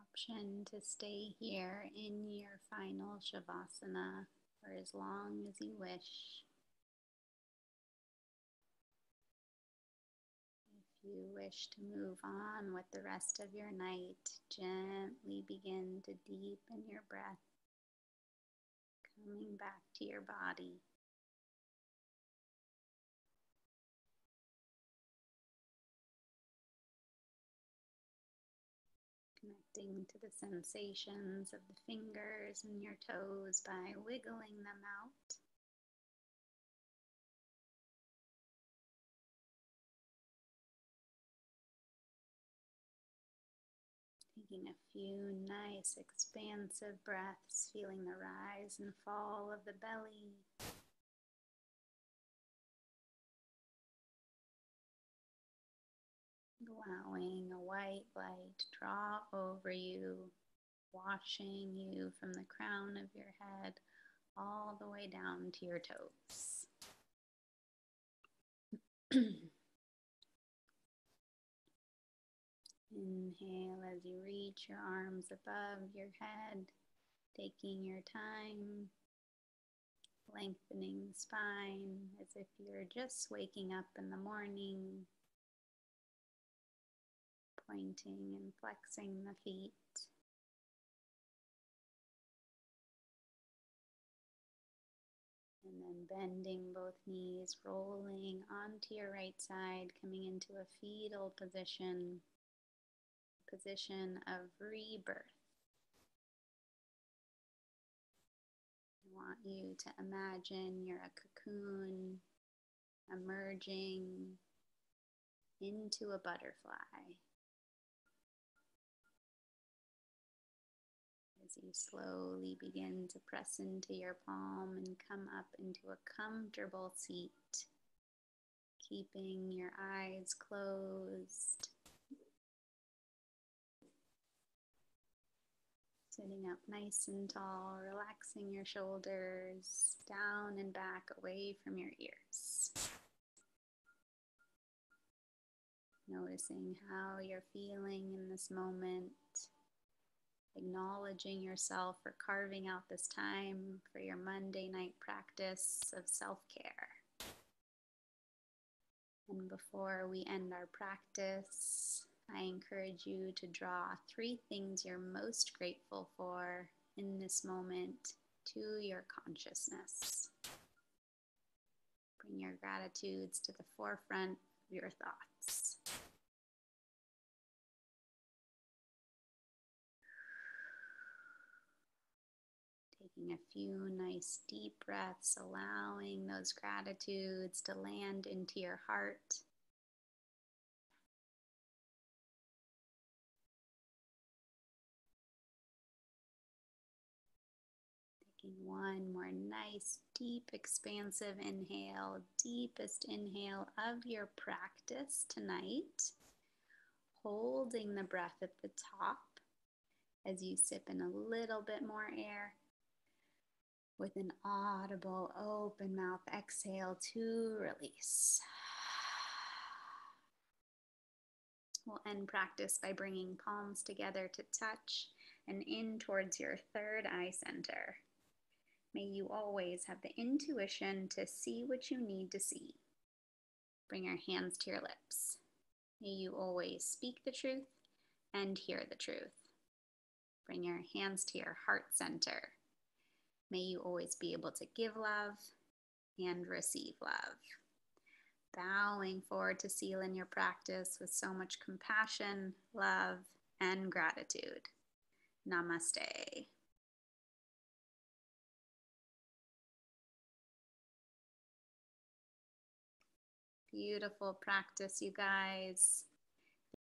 Option to stay here in your final Shavasana for as long as you wish. If you wish to move on with the rest of your night, gently begin to deepen your breath, coming back to your body. Connecting to the sensations of the fingers and your toes by wiggling them out. Taking a few nice expansive breaths, feeling the rise and fall of the belly. Allowing a white light draw over you, washing you from the crown of your head all the way down to your toes. Inhale as you reach your arms above your head, taking your time, lengthening the spine as if you're just waking up in the morning, pointing and flexing the feet. And then bending both knees, rolling onto your right side, coming into a fetal position of rebirth. I want you to imagine you're a cocoon emerging into a butterfly. As you slowly begin to press into your palm and come up into a comfortable seat, keeping your eyes closed. Sitting up nice and tall, relaxing your shoulders down and back away from your ears. Noticing how you're feeling in this moment. Acknowledging yourself for carving out this time for your Monday night practice of self-care. And before we end our practice, I encourage you to draw 3 things you're most grateful for in this moment to your consciousness. Bring your gratitudes to the forefront of your thoughts. Taking a few nice deep breaths, allowing those gratitudes to land into your heart. Taking one more nice, deep, expansive inhale, deepest inhale of your practice tonight. Holding the breath at the top as you sip in a little bit more air. With an audible open mouth exhale to release. We'll end practice by bringing palms together to touch and in towards your third eye center. May you always have the intuition to see what you need to see. Bring your hands to your lips. May you always speak the truth and hear the truth. Bring your hands to your heart center. May you always be able to give love and receive love. Bowing forward to seal in your practice with so much compassion, love, and gratitude. Namaste. Beautiful practice, you guys.